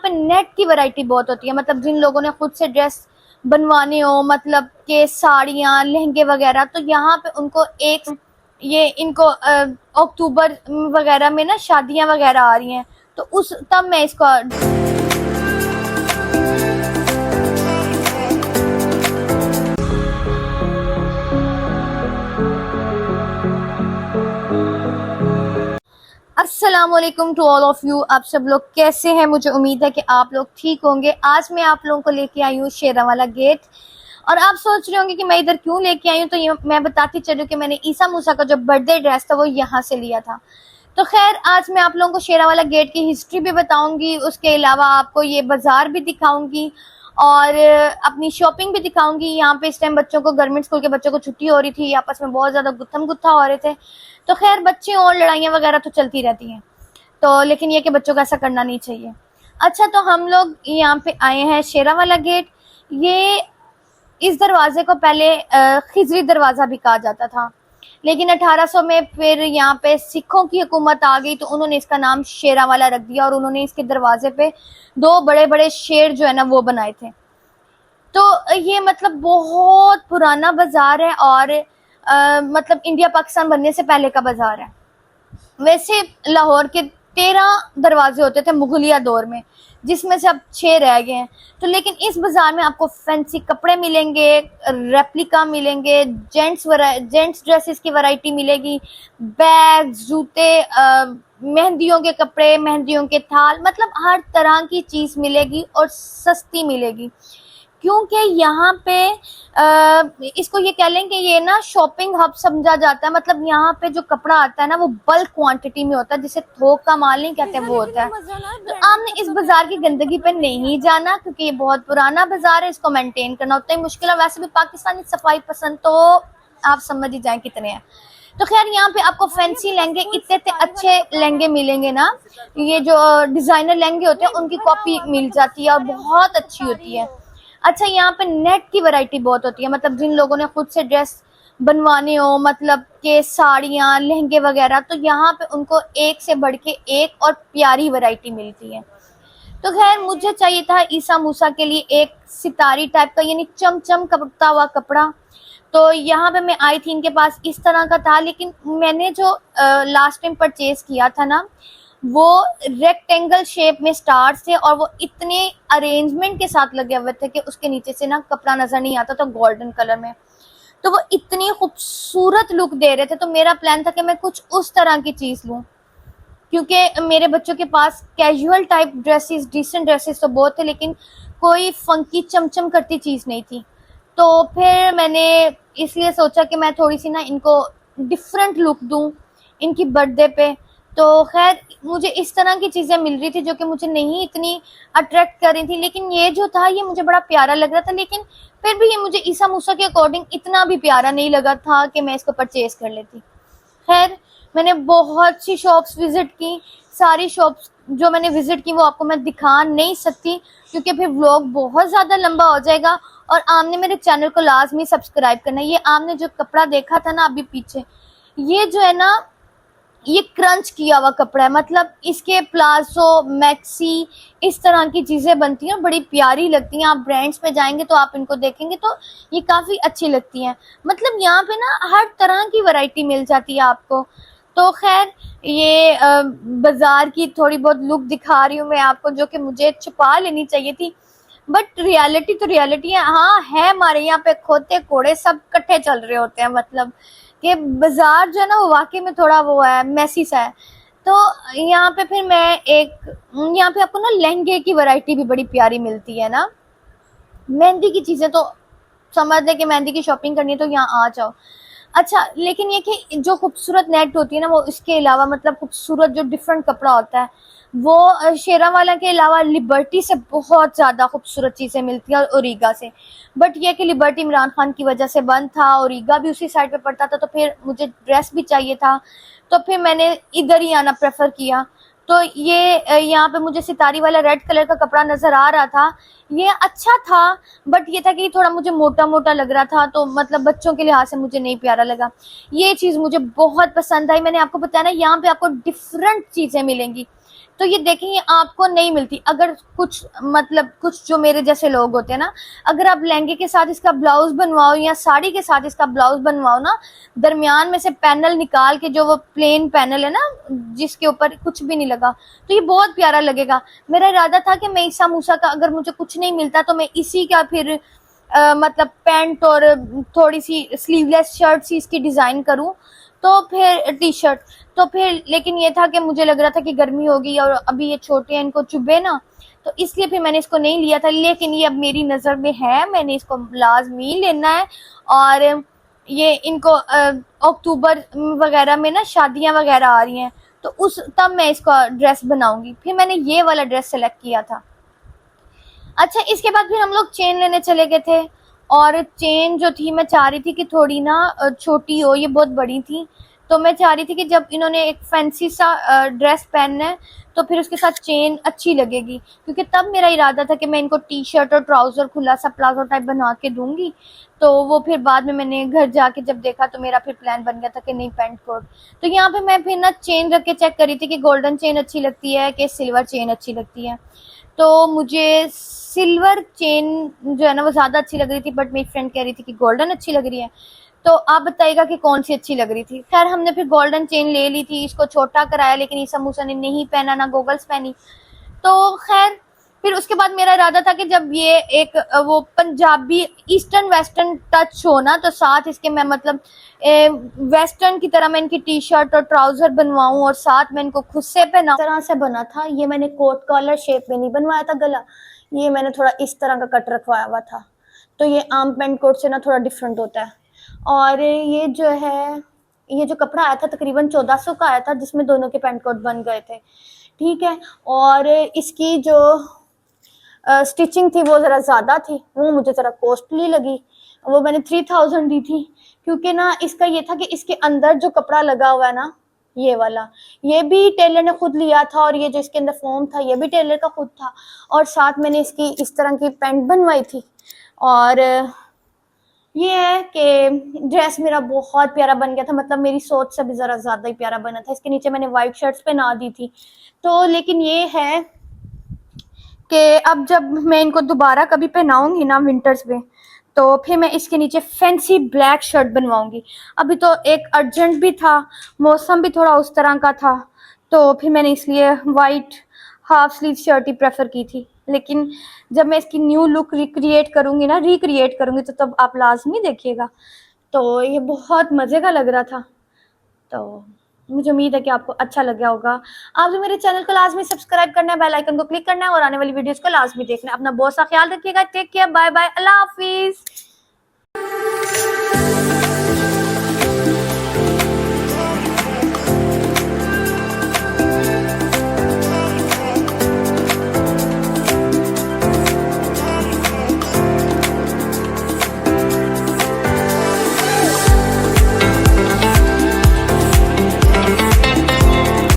पे नेट की वैरायटी बहुत होती है, मतलब जिन लोगों ने खुद से ड्रेस बनवाने हो, मतलब के साड़ियाँ लहंगे वगैरह, तो यहाँ पे उनको एक ये इनको अक्टूबर वगैरह में ना शादियां वगैरह आ रही हैं, तो उस तब मैं इसको अस्सलामुअलैकुम टू ऑल ऑफ यू। आप सब लोग कैसे हैं? मुझे उम्मीद है कि आप लोग ठीक होंगे। आज मैं आप लोगों को लेके आई हूँ शेरावाला गेट, और आप सोच रहे होंगे कि मैं इधर क्यों लेके आई हूँ, तो ये मैं बताती चलूँ कि मैंने ईसा मूसा का जो बर्थडे ड्रेस था वो यहाँ से लिया था। तो खैर आज मैं आप लोगों को शेरावाला गेट की हिस्ट्री भी बताऊंगी, उसके अलावा आपको ये बाजार भी दिखाऊंगी और अपनी शॉपिंग भी दिखाऊंगी। यहाँ पे इस टाइम बच्चों को, गवर्नमेंट स्कूल के बच्चों को छुट्टी हो रही थी, आपस में बहुत ज्यादा गुत्थम गुत्था हो रहे थे, तो खैर बच्चे और लड़ाइयाँ वगैरह तो चलती रहती हैं, तो लेकिन ये कि बच्चों को ऐसा करना नहीं चाहिए। अच्छा, तो हम लोग यहाँ पे आए हैं शेरावाला गेट। ये इस दरवाजे को पहले खिजरी दरवाजा भी कहा जाता था, लेकिन 1800 में फिर यहाँ पे सिखों की हुकूमत आ गई, तो उन्होंने इसका नाम शेरावाला रख दिया और उन्होंने इसके दरवाजे पे दो बड़े बड़े शेर जो है ना वो बनाए थे। तो ये मतलब बहुत पुराना बाजार है और मतलब इंडिया पाकिस्तान बनने से पहले का बाजार है। वैसे लाहौर के 13 दरवाजे होते थे मुगलिया दौर में, जिसमें से अब 6 रह गए हैं। तो लेकिन इस बाजार में आपको फैंसी कपड़े मिलेंगे, रेप्लिका मिलेंगे, जेंट्स ड्रेसेस की वैरायटी मिलेगी, बैग, जूते, मेहंदियों के कपड़े, मेहंदियों के थाल, मतलब हर तरह की चीज मिलेगी और सस्ती मिलेगी, क्योंकि यहाँ पे इसको ये कह लें कि ये ना शॉपिंग हब समझा जाता है। मतलब यहाँ पे जो कपड़ा आता है ना वो बल्क क्वांटिटी में होता है, जिसे थोक का माल नहीं कहते वो होता है। तो आपने इस बाजार की गंदगी पे नहीं जाना, क्योंकि ये बहुत पुराना बाजार है, इसको मेंटेन करना उतना ही मुश्किल है। वैसे भी पाकिस्तानी सफाई पसंद तो आप समझ ही जाए कितने हैं। तो खैर यहाँ पे आपको फैंसी लहंगे, इतने इतने अच्छे लहंगे मिलेंगे ना, ये जो डिजाइनर लहंगे होते हैं उनकी कॉपी मिल जाती है और बहुत अच्छी होती है। अच्छा, यहाँ पे नेट की वैरायटी बहुत होती है, मतलब जिन लोगों ने खुद से ड्रेस बनवाने हो, मतलब के साड़ियाँ लहंगे वगैरह, तो यहाँ पे उनको एक से बढ़ के एक और प्यारी वैरायटी मिलती है। तो खैर मुझे चाहिए था ईसा मूसा के लिए एक सितारी टाइप का, यानी चमचम कपड़ता हुआ कपड़ा। तो यहाँ पे मैं आई थी, इनके पास इस तरह का था, लेकिन मैंने जो लास्ट टाइम परचेज किया था ना वो रेक्टेंगल शेप में स्टार्स थे और वो इतने अरेंजमेंट के साथ लगे हुए थे कि उसके नीचे से ना कपड़ा नजर नहीं आता था गोल्डन कलर में, तो वो इतनी खूबसूरत लुक दे रहे थे। तो मेरा प्लान था कि मैं कुछ उस तरह की चीज लूं, क्योंकि मेरे बच्चों के पास casual type dresses, decent dresses तो बहुत थे, लेकिन कोई फंकी चमचम करती चीज नहीं थी। तो फिर मैंने इसलिए सोचा कि मैं थोड़ी सी ना इनको डिफरेंट लुक दूं इनकी बर्थडे पे। तो खैर मुझे इस तरह की चीजें मिल रही थी जो कि मुझे नहीं इतनी अट्रैक्ट कर रही थी, लेकिन ये जो था ये मुझे बड़ा प्यारा लग रहा था, लेकिन फिर भी ये मुझे ईसा मूसा के अकॉर्डिंग इतना भी प्यारा नहीं लगा था कि मैं इसको परचेज कर लेती। खैर मैंने बहुत सी शॉप्स विजिट की, सारी शॉप्स जो मैंने विजिट की वो आपको मैं दिखा नहीं सकती, क्योंकि फिर व्लॉग बहुत ज़्यादा लंबा हो जाएगा। और आपने मेरे चैनल को लाजमी सब्सक्राइब करना है। ये आपने जो कपड़ा देखा था ना अभी पीछे, ये जो है ना ये क्रंच किया हुआ कपड़ा है, मतलब इसके प्लाजो, मैक्सी, इस तरह की चीज़ें बनती हैं, बड़ी प्यारी लगती हैं। आप ब्रांड्स पे जाएंगे तो आप इनको देखेंगे तो ये काफ़ी अच्छी लगती हैं। मतलब यहाँ पे ना हर तरह की वैरायटी मिल जाती है आपको। तो खैर ये बाजार की थोड़ी बहुत लुक दिखा रही हूँ मैं आपको, जो कि मुझे छुपा लेनी चाहिए थी, बट रियलिटी तो रियलिटी है। हाँ है, हमारे यहाँ पे खोते कोड़े सब इकट्ठे चल रहे होते हैं, मतलब कि बाजार जो है ना वो वाकई में थोड़ा वो है, मैसी सा है। तो यहाँ पे फिर मैं यहाँ पे आपको ना लहंगे की वैरायटी भी बड़ी प्यारी मिलती है ना, मेहंदी की चीजें तो समझ ले कि मेहंदी की शॉपिंग करनी है तो यहाँ आ जाओ। अच्छा, लेकिन ये कि जो खूबसूरत नेट होती है ना वो इसके अलावा, मतलब खूबसूरत जो डिफरेंट कपड़ा होता है वो शेरावाला के अलावा लिबर्टी से बहुत ज़्यादा खूबसूरत चीज़ें मिलती हैं और ओरिगा से। बट ये कि लिबर्टी इमरान खान की वजह से बंद था, ओरिगा भी उसी साइड पे पड़ता था, तो फिर मुझे ड्रेस भी चाहिए था, तो फिर मैंने इधर ही आना प्रेफर किया। तो ये यहाँ पे मुझे सितारी वाला रेड कलर का कपड़ा नज़र आ रहा था, ये अच्छा था, बट ये था कि थोड़ा मुझे मोटा मोटा लग रहा था, तो मतलब बच्चों के लिहाज से मुझे नहीं प्यारा लगा। ये चीज़ मुझे बहुत पसंद आई। मैंने आपको बताया ना यहाँ पे आपको डिफरेंट चीज़ें मिलेंगी, तो ये देखें ये आपको नहीं मिलती। अगर कुछ मतलब कुछ जो मेरे जैसे लोग होते हैं ना, अगर आप लहंगे के साथ इसका ब्लाउज बनवाओ या साड़ी के साथ इसका ब्लाउज बनवाओ ना, दरमियान में से पैनल निकाल के, जो वो प्लेन पैनल है ना जिसके ऊपर कुछ भी नहीं लगा, तो ये बहुत प्यारा लगेगा। मेरा इरादा था कि मैं ईसा मूसा का अगर मुझे कुछ नहीं मिलता तो मैं इसी का फिर मतलब पैंट और थोड़ी सी स्लीवलेस शर्ट सी इसकी डिजाइन करूं, तो फिर टी शर्ट, तो फिर लेकिन ये था कि मुझे लग रहा था कि गर्मी होगी और अभी ये छोटे हैं, इनको चुभे ना, तो इसलिए फिर मैंने इसको नहीं लिया था। लेकिन ये अब मेरी नज़र में है, मैंने इसको लाजमी लेना है। और ये इनको अक्टूबर वगैरह में ना शादियां वगैरह आ रही हैं, तो उस तब मैं इसका ड्रेस बनाऊंगी। फिर मैंने ये वाला ड्रेस सेलेक्ट किया था। अच्छा, इसके बाद फिर हम लोग चेन लेने चले गए थे, और चेन जो थी मैं चाह रही थी कि थोड़ी ना छोटी हो, ये बहुत बड़ी थी, तो मैं चाह रही थी कि जब इन्होंने एक फैंसी सा ड्रेस पहनना है तो फिर उसके साथ चेन अच्छी लगेगी, क्योंकि तब मेरा इरादा था कि मैं इनको टी शर्ट और ट्राउज़र खुला सा प्लाजो टाइप बनवा के दूंगी। तो वो फिर बाद में मैंने घर जाके जब देखा तो मेरा फिर प्लान बन गया था कि नहीं, पैंट कोट। तो यहाँ पे मैं फिर ना चेन रख के चेक करी थी कि गोल्डन चेन अच्छी लगती है कि सिल्वर चेन अच्छी लगती है। तो मुझे सिल्वर चेन जो है ना वो ज़्यादा अच्छी लग रही थी, बट मेरी फ्रेंड कह रही थी कि गोल्डन अच्छी लग रही है। तो आप बताइएगा कि कौन सी अच्छी लग रही थी। खैर हमने फिर गोल्डन चेन ले ली थी, इसको छोटा कराया, लेकिन ईसा मूसा ने नहीं पहना, ना गोगल्स पहनी। तो खैर फिर उसके बाद मेरा इरादा था कि जब ये एक वो पंजाबी ईस्टर्न वेस्टर्न टच हो ना, तो साथ इसके मैं मतलब वेस्टर्न की तरह मैं इनकी टी शर्ट और ट्राउजर बनवाऊं और साथ में इनको खुद से पहना। इस तरह से बना था ये, मैंने कोट कॉलर शेप में नहीं बनवाया था गला, ये मैंने थोड़ा इस तरह का कट रखवाया हुआ था। तो ये आम पेंट कोट से ना थोड़ा डिफरेंट होता है। और ये जो है, ये जो कपड़ा आया था तकरीबन 1400 का आया था, जिसमें दोनों के पेंट कोट बन गए थे, ठीक है। और इसकी जो स्टिचिंग थी वो ज़रा ज़्यादा थी, वो मुझे ज़रा कॉस्टली लगी, वो मैंने 3000 दी थी। क्योंकि ना इसका ये था कि इसके अंदर जो कपड़ा लगा हुआ है ना, ये वाला, ये भी टेलर ने खुद लिया था, और ये जो इसके अंदर फॉर्म था ये भी टेलर का खुद था, और साथ मैंने इसकी इस तरह की पैंट बनवाई थी। और ये है कि ड्रेस मेरा बहुत प्यारा बन गया था, मतलब मेरी सोच से भी ज़रा ज़्यादा ही प्यारा बना था। इसके नीचे मैंने वाइट शर्ट्स पहना दी थी। तो लेकिन ये है कि अब जब मैं इनको दोबारा कभी पहनाऊंगी ना विंटर्स में, तो फिर मैं इसके नीचे फैंसी ब्लैक शर्ट बनवाऊंगी। अभी तो एक अर्जेंट भी था, मौसम भी थोड़ा उस तरह का था, तो फिर मैंने इसलिए वाइट हाफ स्लीव शर्ट ही प्रेफर की थी। लेकिन जब मैं इसकी न्यू लुक रिक्रिएट करूंगी तो तब आप लाजमी देखिएगा। तो ये बहुत मज़े का लग रहा था। तो मुझे उम्मीद है कि आपको अच्छा लग गया होगा। आपने मेरे चैनल को लाजमी सब्सक्राइब करना है, बेल आइकन को क्लिक करना है और आने वाली वीडियोस को लाजमी देखना है। अपना बहुत सा ख्याल रखिएगा। टेक केयर, बाय बाय, अल्लाह हाफिज।